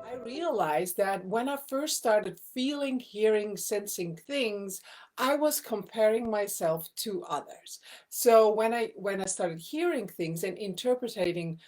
I realized that when I first started feeling, hearing, sensing things, I was comparing myself to others. So when I started hearing things and interpreting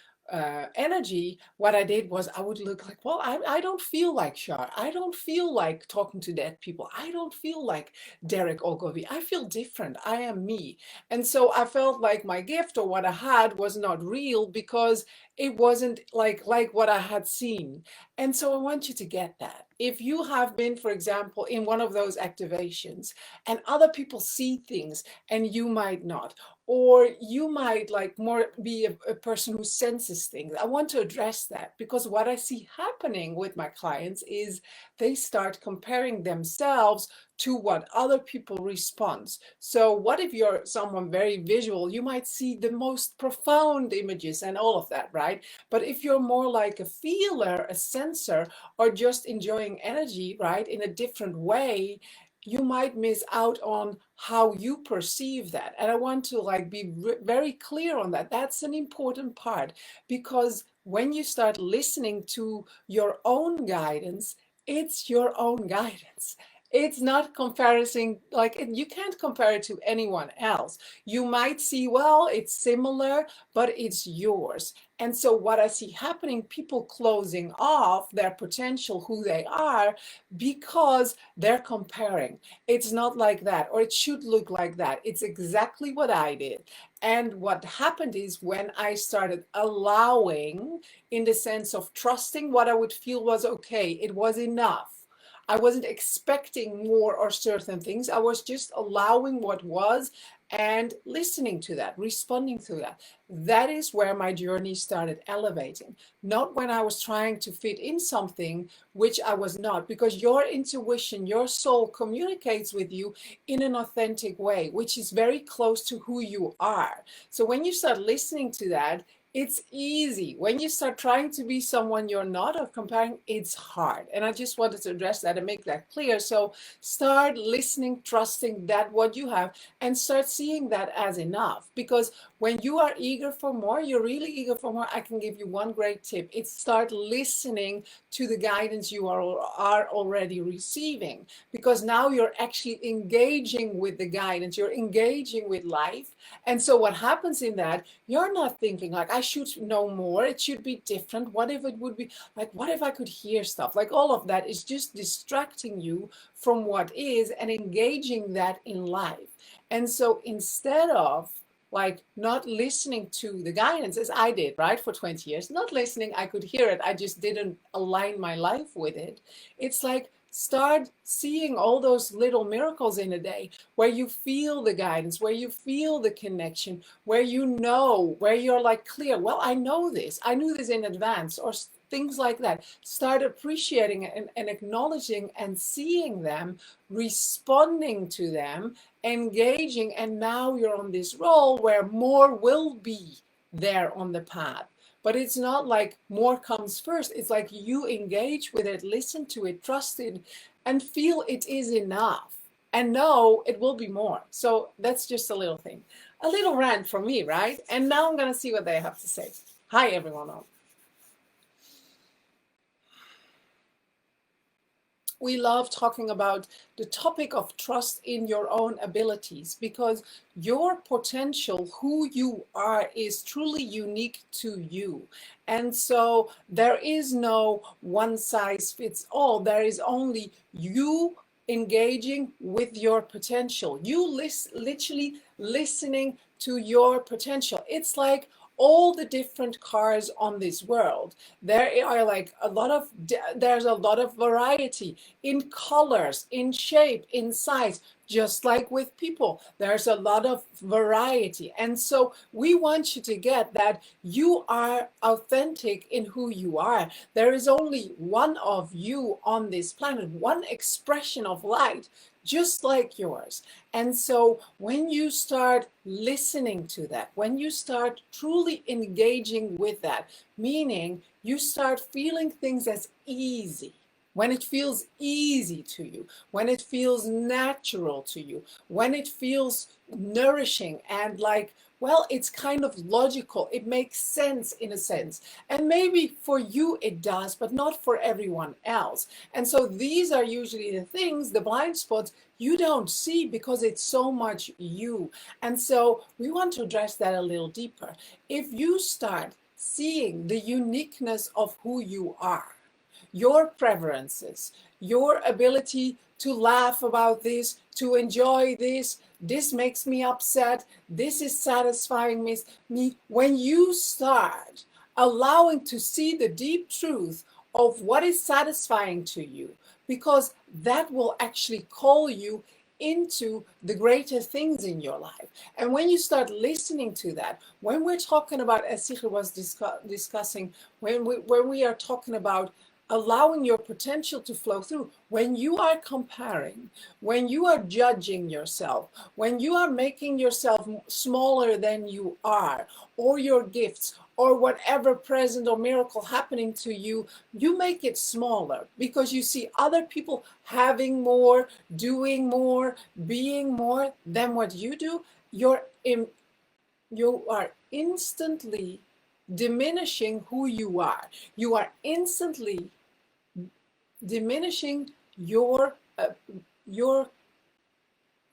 energy, what I did was I would look like, well, I don't feel like Shar. I don't feel like talking to dead people. I don't feel like Derek Ogilvy. I feel different. I am me. And so I felt like my gift or what I had was not real because it wasn't like what I had seen. And so I want you to get that. If you have been, for example, in one of those activations and other people see things and you might not, or you might like more be a person who senses things, I want to address that because what I see happening with my clients is they start comparing themselves to what other people respond. So what if you're someone very visual, you might see the most profound images and all of that, right? But if you're more like a feeler, a sensor, or just enjoying energy, right, in a different way, you might miss out on how you perceive that. And I want to like be very clear on that. That's an important part because when you start listening to your own guidance, it's your own guidance. It's not comparison, like you can't compare it to anyone else. You might see, well, it's similar, but it's yours. And so what I see happening, people closing off their potential, who they are, because they're comparing. It's not like that, or it should look like that. It's exactly what I did. And what happened is when I started allowing, in the sense of trusting what I would feel was okay, it was enough. I wasn't expecting more or certain things. I was just allowing what was and listening to that, responding to that. That is where my journey started elevating. Not when I was trying to fit in something which I was not, because your intuition, your soul communicates with you in an authentic way, which is very close to who you are. So when you start listening to that, it's easy. When you start trying to be someone you're not or comparing, it's hard. And I just wanted to address that and make that clear. So start listening, trusting that what you have, and start seeing that as enough. Because when you are eager for more, you're really eager for more, I can give you one great tip. It's start listening to the guidance you are already receiving. Because now you're actually engaging with the guidance, you're engaging with life. And so what happens in that, you're not thinking like, I should know more, it should be different. What if it would be like, what if I could hear stuff? Like all of that is just distracting you from what is and engaging that in life. And so instead of like not listening to the guidance as I did, right, for 20 years, not listening, I could hear it, I just didn't align my life with it. It's like start seeing all those little miracles in a day where you feel the guidance, where you feel the connection, where you know, where you're like clear, well, I know this, I knew this in advance, or things like that. Start appreciating and acknowledging and seeing them, responding to them, engaging, and now you're on this roll where more will be there on the path. But it's not like more comes first. It's like you engage with it, listen to it, trust it, and feel it is enough. And know it will be more. So that's just a little thing. A little rant from me, right? And now I'm going to see what they have to say. Hi, everyone. We love talking about the topic of trust in your own abilities because your potential, who you are, is truly unique to you. And so there is no one size fits all. There is only you engaging with your potential. You literally listening to your potential. It's like all the different cars on this world. There are like there's a lot of variety in colors, in shape, in size, just like with people. There's a lot of variety. And so we want you to get that you are authentic in who you are. There is only one of you on this planet, one expression of light, just like yours. And so when you start listening to that, when you start truly engaging with that, meaning you start feeling things as easy, when it feels easy to you, when it feels natural to you, when it feels nourishing and like Well, it's kind of logical. It makes sense in a sense. And maybe for you it does, but not for everyone else. And so these are usually the things, the blind spots you don't see because it's so much you. And so we want to address that a little deeper. If you start seeing the uniqueness of who you are, your preferences, your ability to laugh about this, to enjoy this. This makes me upset. This is satisfying me. When you start allowing to see the deep truth of what is satisfying to you, because that will actually call you into the greater things in your life. And when you start listening to that, when we're talking about, as Sigrid was discussing, when we are talking about allowing your potential to flow through, when you are comparing, when you are judging yourself, when you are making yourself smaller than you are, or your gifts, or whatever present or miracle happening to you, you make it smaller because you see other people having more, doing more, being more than what you do. You are instantly diminishing who you are. You are instantly diminishing your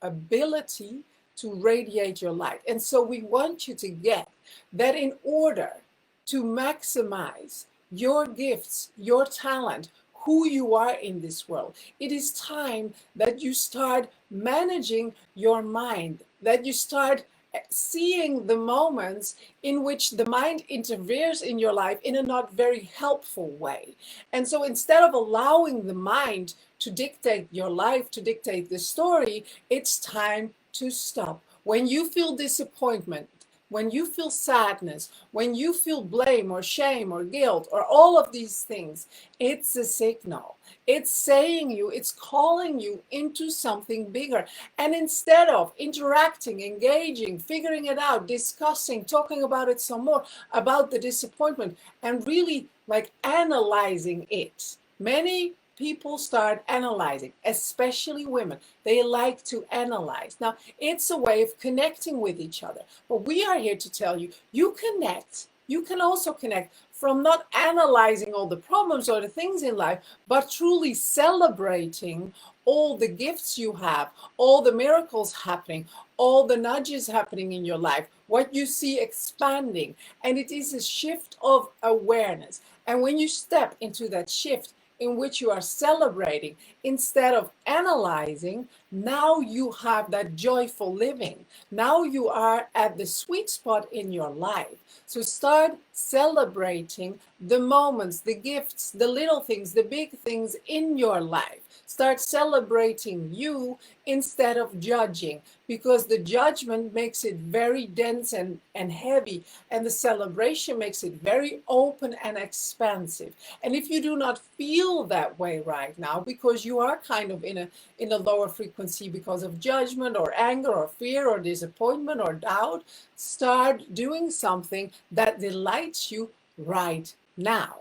ability to radiate your light. And so we want you to get that in order to maximize your gifts, your talent, who you are in this world, it is time that you start managing your mind, that you start seeing the moments in which the mind interferes in your life in a not very helpful way. And so instead of allowing the mind to dictate your life, to dictate the story, it's time to stop. When you feel disappointment, when you feel sadness, when you feel blame or shame or guilt or all of these things, it's a signal. It's saying you, it's calling you into something bigger. And instead of interacting, engaging, figuring it out, discussing, talking about it some more, about the disappointment, and really like analyzing it, many people start analyzing, especially women. They like to analyze. Now, it's a way of connecting with each other. But we are here to tell you, you connect. You can also connect from not analyzing all the problems or the things in life, but truly celebrating all the gifts you have, all the miracles happening, all the nudges happening in your life, what you see expanding. And it is a shift of awareness. And when you step into that shift, in which you are celebrating instead of analyzing, now you have that joyful living. Now you are at the sweet spot in your life. So start celebrating the moments, the gifts, the little things, the big things in your life. Start celebrating you instead of judging, because the judgment makes it very dense and heavy, and the celebration makes it very open and expansive. And if you do not feel that way right now, because you are kind of in a lower frequency because of judgment or anger or fear or disappointment or doubt, start doing something that delights you right now.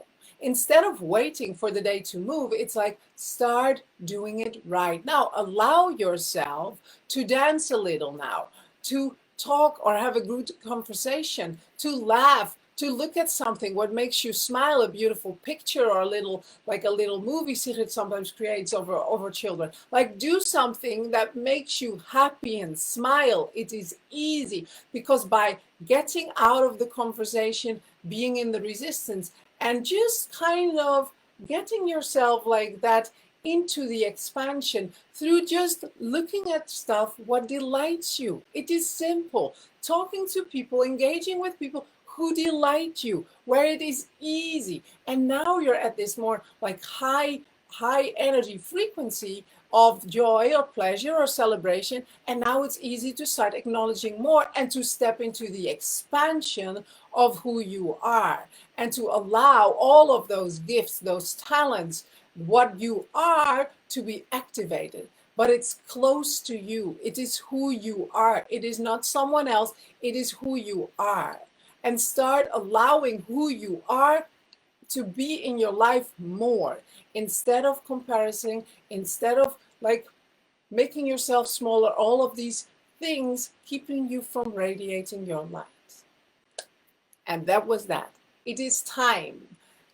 Instead of waiting for the day to move, it's like start doing it right now. Allow yourself to dance a little now, to talk or have a good conversation, to laugh, to look at something, what makes you smile, a beautiful picture or a little, like a little movie Sigrid sometimes creates over children. Like do something that makes you happy and smile. It is easy because by getting out of the conversation, being in the resistance, and just kind of getting yourself like that into the expansion through just looking at stuff, what delights you. It is simple. Talking to people, engaging with people who delight you, where it is easy. And now you're at this more like high energy frequency of joy or pleasure or celebration. And now it's easy to start acknowledging more and to step into the expansion of who you are and to allow all of those gifts, those talents, what you are to be activated. But it's close to you. It is who you are. It is not someone else. It is who you are. And start allowing who you are to be in your life more, instead of comparison, instead of like making yourself smaller, all of these things keeping you from radiating your light. And that was that. It is time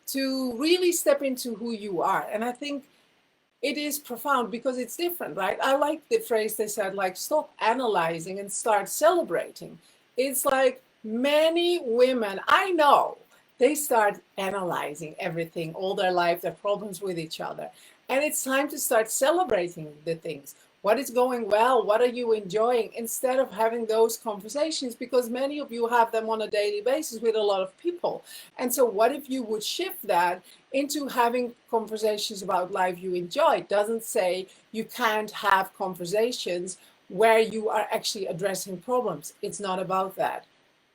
to really step into who you are. And I think it is profound because it's different, right? I like the phrase they said, like, stop analyzing and start celebrating. It's like many women I know, they start analyzing everything, all their life, their problems with each other. And it's time to start celebrating the things. What is going well? What are you enjoying? Instead of having those conversations, because many of you have them on a daily basis with a lot of people. And so, what if you would shift that into having conversations about life you enjoy? It doesn't say you can't have conversations where you are actually addressing problems. It's not about that.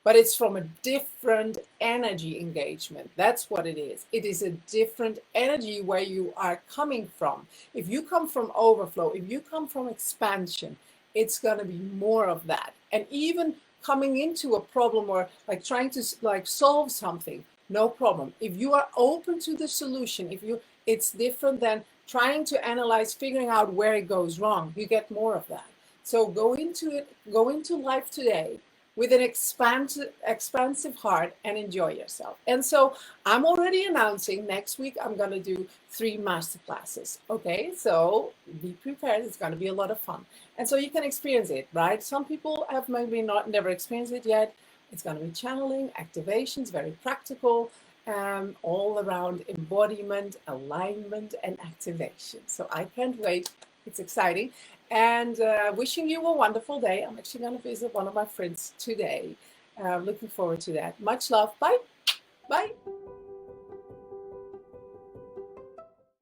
But it's from a different energy engagement. That's what it is. It is a different energy where you are coming from. If you come from overflow, if you come from expansion, it's going to be more of that. And even coming into a problem or like trying to like solve something, no problem. If you are open to the solution, it's different than trying to analyze, figuring out where it goes wrong. You get more of that. So go into it, go into life today with an expansive heart and enjoy yourself. And so I'm already announcing next week I'm going to do 3 master classes. Okay, so be prepared. It's going to be a lot of fun. And so you can experience it, right? Some people have maybe never experienced it yet. It's going to be channeling, activations, very practical, all around embodiment, alignment, and activation. So I can't wait. It's exciting. And wishing you a wonderful day. I'm actually going to visit one of my friends today. Looking forward to that. Much love. Bye. Bye.